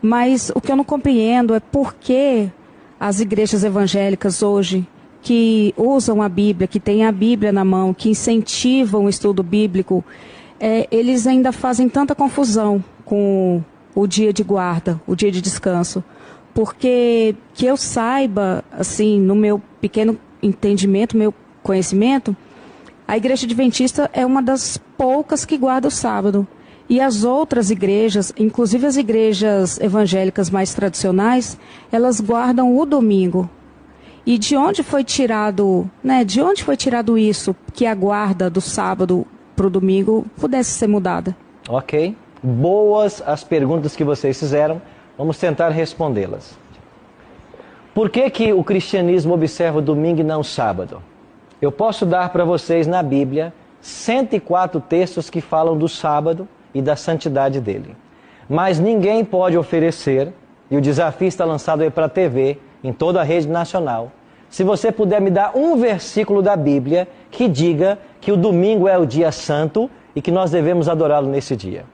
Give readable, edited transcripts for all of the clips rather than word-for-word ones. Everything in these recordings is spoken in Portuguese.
Mas o que eu não compreendo é por que as igrejas evangélicas hoje, que usam a Bíblia, que têm a Bíblia na mão, que incentivam o estudo bíblico, eles ainda fazem tanta confusão com o dia de guarda, o dia de descanso. Porque, que eu saiba, assim, no meu pequeno entendimento, meu conhecimento, a Igreja Adventista é uma das poucas que guarda o sábado. E as outras igrejas, inclusive as igrejas evangélicas mais tradicionais, elas guardam o domingo. E de onde foi tirado, de onde foi tirado isso, que a guarda do sábado para o domingo pudesse ser mudada? Ok. Boas as perguntas que vocês fizeram. Vamos tentar respondê-las. Por que que o cristianismo observa o domingo e não o sábado? Eu posso dar para vocês na Bíblia 104 textos que falam do sábado e da santidade dele. Mas ninguém pode oferecer, e o desafio está lançado aí para a TV, em toda a rede nacional, se você puder me dar um versículo da Bíblia que diga que o domingo é o dia santo e que nós devemos adorá-lo nesse dia.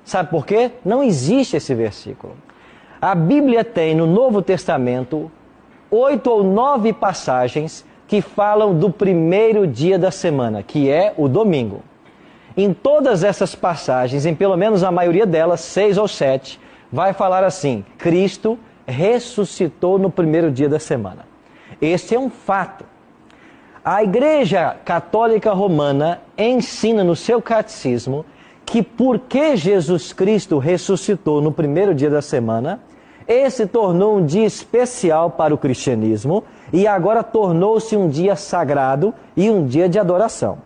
Sabe por quê? Não existe esse versículo. A Bíblia tem no Novo Testamento 8 ou 9 passagens que falam do primeiro dia da semana, que é o domingo. Em todas essas passagens, em pelo menos a maioria delas, 6 ou 7, vai falar assim: Cristo ressuscitou no primeiro dia da semana. Esse é um fato. A Igreja Católica Romana ensina no seu catecismo que porque Jesus Cristo ressuscitou no primeiro dia da semana, esse tornou um dia especial para o cristianismo e agora tornou-se um dia sagrado e um dia de adoração.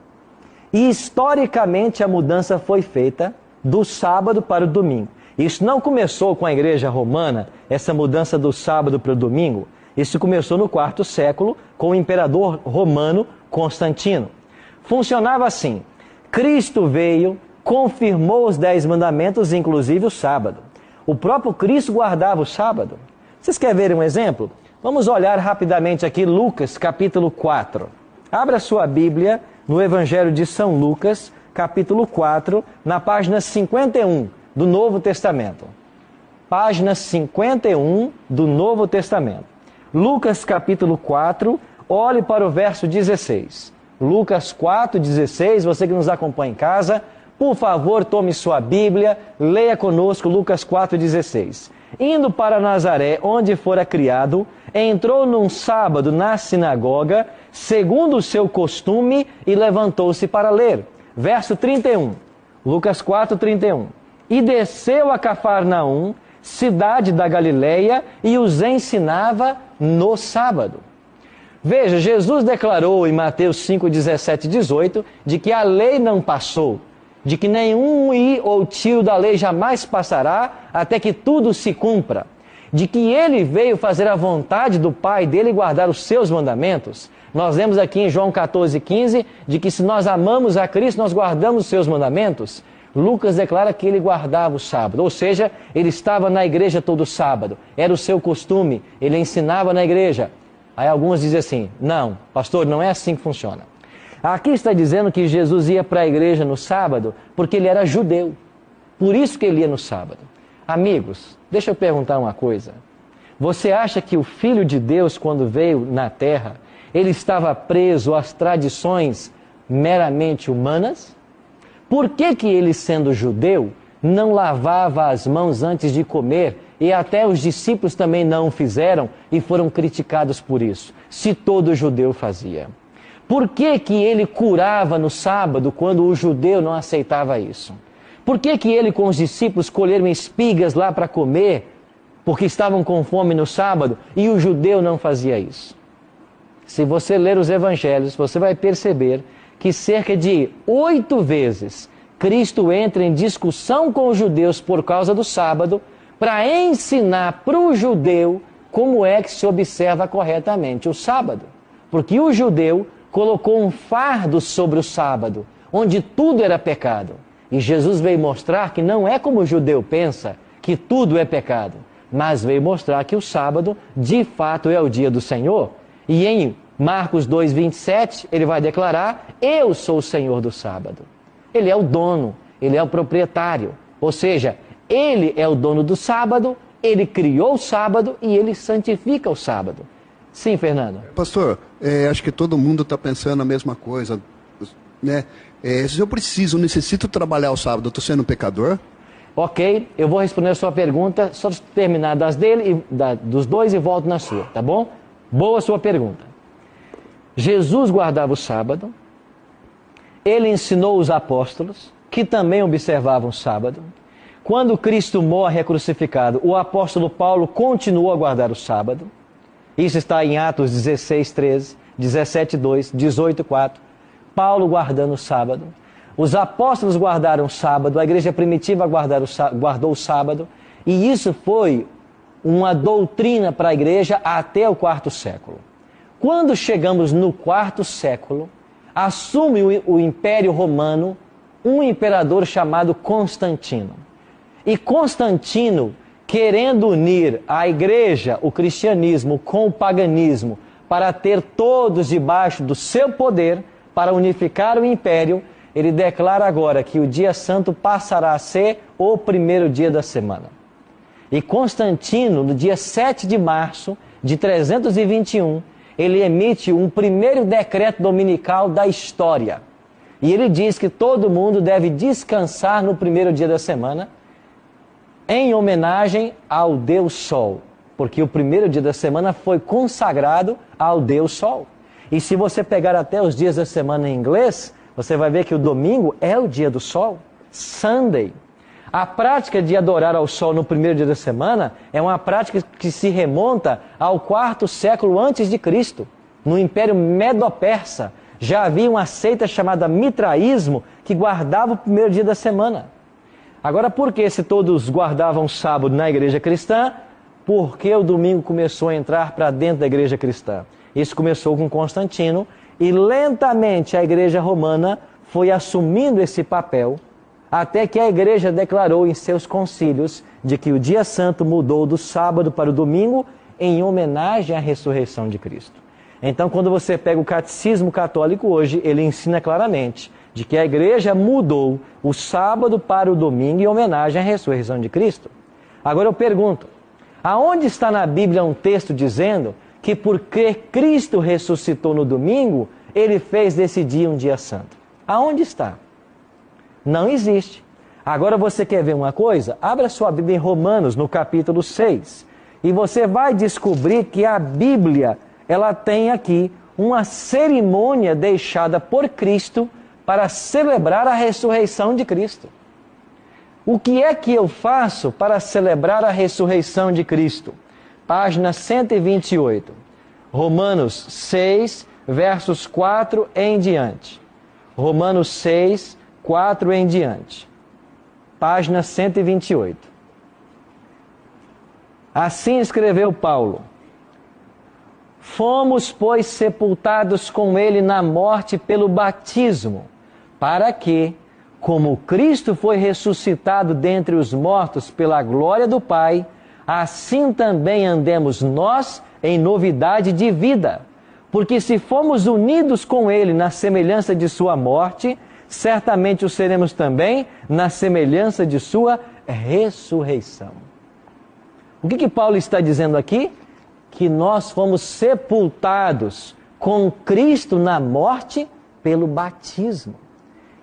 E historicamente a mudança foi feita do sábado para o domingo. Isso não começou com a Igreja Romana, essa mudança do sábado para o domingo. Isso começou no quarto século com o imperador romano Constantino. Funcionava assim: Cristo veio, confirmou os 10 mandamentos, inclusive o sábado. O próprio Cristo guardava o sábado. Vocês querem ver um exemplo? Vamos olhar rapidamente aqui Lucas capítulo 4. Abra sua Bíblia no Evangelho de São Lucas, capítulo 4, na página 51 do Novo Testamento. Página 51 do Novo Testamento. Lucas capítulo 4, olhe para o verso 16. Lucas 4, 16, você que nos acompanha em casa, por favor, tome sua Bíblia, leia conosco Lucas 4, 16. Indo para Nazaré, onde fora criado, entrou num sábado na sinagoga, segundo o seu costume, e levantou-se para ler. Verso 31, Lucas 4, 31. E desceu a Cafarnaum, cidade da Galileia, e os ensinava no sábado. Veja, Jesus declarou em Mateus 5, 17 e 18, de que a lei não passou, de que nenhum i ou tio da lei jamais passará, até que tudo se cumpra, de que ele veio fazer a vontade do Pai dele e guardar os seus mandamentos. Nós lemos aqui em João 14, 15, de que se nós amamos a Cristo, nós guardamos os seus mandamentos. Lucas declara que ele guardava o sábado, ou seja, ele estava na igreja todo sábado, era o seu costume, ele ensinava na igreja. Aí alguns dizem assim: não, pastor, não é assim que funciona. Aqui está dizendo que Jesus ia para a igreja no sábado porque ele era judeu, por isso que ele ia no sábado. Amigos, deixa eu perguntar uma coisa. Você acha que o Filho de Deus, quando veio na terra, ele estava preso às tradições meramente humanas? Por que que ele, sendo judeu, não lavava as mãos antes de comer, e até os discípulos também não o fizeram e foram criticados por isso, se todo judeu fazia? Por que que ele curava no sábado quando o judeu não aceitava isso? Por que que ele com os discípulos colheram espigas lá para comer, porque estavam com fome no sábado, e o judeu não fazia isso? Se você ler os evangelhos, você vai perceber que cerca de 8 vezes Cristo entra em discussão com os judeus por causa do sábado, para ensinar para o judeu como é que se observa corretamente o sábado. Porque o judeu colocou um fardo sobre o sábado, onde tudo era pecado. E Jesus veio mostrar que não é como o judeu pensa, que tudo é pecado, mas veio mostrar que o sábado, de fato, é o dia do Senhor. E em Marcos 2, 27, ele vai declarar: eu sou o Senhor do sábado. Ele é o dono, ele é o proprietário. Ou seja, ele é o dono do sábado, Ele criou o sábado e Ele santifica o sábado. Sim, Fernando. Pastor, acho que todo mundo está pensando a mesma coisa, né? Se eu necessito trabalhar o sábado, eu estou sendo um pecador? Ok, eu vou responder a sua pergunta, só terminar das dele, dos dois e volto na sua, tá bom? Boa sua pergunta. Jesus guardava o sábado, Ele ensinou os apóstolos, que também observavam o sábado. Quando Cristo morre é crucificado, o apóstolo Paulo continuou a guardar o sábado. Isso está em Atos 16, 13, 17, 2, 18, 4. Paulo guardando o sábado. Os apóstolos guardaram o sábado, a igreja primitiva guardou o sábado. E isso foi uma doutrina para a igreja até o quarto século. Quando chegamos no quarto século, assume o Império Romano um imperador chamado Constantino. E Constantino, querendo unir a igreja, o cristianismo, com o paganismo, para ter todos debaixo do seu poder, para unificar o império, ele declara agora que o dia santo passará a ser o primeiro dia da semana. E Constantino, no dia 7 de março de 321, ele emite um primeiro decreto dominical da história. E ele diz que todo mundo deve descansar no primeiro dia da semana, em homenagem ao Deus Sol, porque o primeiro dia da semana foi consagrado ao Deus Sol. E se você pegar até os dias da semana em inglês, você vai ver que o domingo é o dia do Sol, Sunday. A prática de adorar ao Sol no primeiro dia da semana é uma prática que se remonta ao quarto século antes de Cristo. No Império Medo-Persa, já havia uma seita chamada Mitraísmo que guardava o primeiro dia da semana. Agora, por que se todos guardavam sábado na igreja cristã, por que o domingo começou a entrar para dentro da igreja cristã? Isso começou com Constantino e lentamente a igreja romana foi assumindo esse papel, até que a igreja declarou em seus concílios de que o dia santo mudou do sábado para o domingo em homenagem à ressurreição de Cristo. Então, quando você pega o catecismo católico hoje, ele ensina claramente de que a igreja mudou o sábado para o domingo em homenagem à ressurreição de Cristo. Agora eu pergunto, aonde está na Bíblia um texto dizendo que porque Cristo ressuscitou no domingo, Ele fez desse dia um dia santo? Aonde está? Não existe. Agora você quer ver uma coisa? Abra sua Bíblia em Romanos, no capítulo 6, e você vai descobrir que a Bíblia, ela tem aqui uma cerimônia deixada por Cristo para celebrar a ressurreição de Cristo. O que é que eu faço para celebrar a ressurreição de Cristo? Página 128. Romanos 6, versos 4 em diante. Romanos 6, 4 em diante. Página 128. Assim escreveu Paulo: fomos, pois, sepultados com ele na morte pelo batismo, para que, como Cristo foi ressuscitado dentre os mortos pela glória do Pai, assim também andemos nós em novidade de vida. Porque se fomos unidos com Ele na semelhança de sua morte, certamente o seremos também na semelhança de sua ressurreição. O que Paulo está dizendo aqui? Que nós fomos sepultados com Cristo na morte pelo batismo.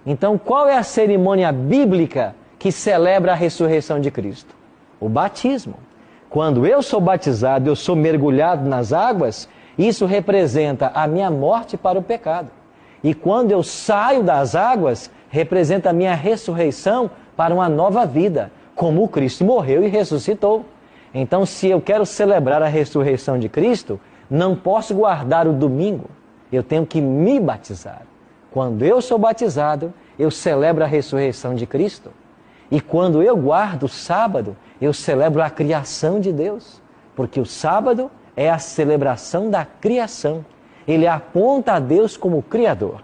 Então, qual é a cerimônia bíblica que celebra a ressurreição de Cristo? O batismo. Quando eu sou batizado, eu sou mergulhado nas águas, isso representa a minha morte para o pecado. E quando eu saio das águas, representa a minha ressurreição para uma nova vida, como Cristo morreu e ressuscitou. Então, se eu quero celebrar a ressurreição de Cristo, não posso guardar o domingo, eu tenho que me batizar. Quando eu sou batizado, eu celebro a ressurreição de Cristo. E quando eu guardo o sábado, eu celebro a criação de Deus. Porque o sábado é a celebração da criação. Ele aponta a Deus como Criador.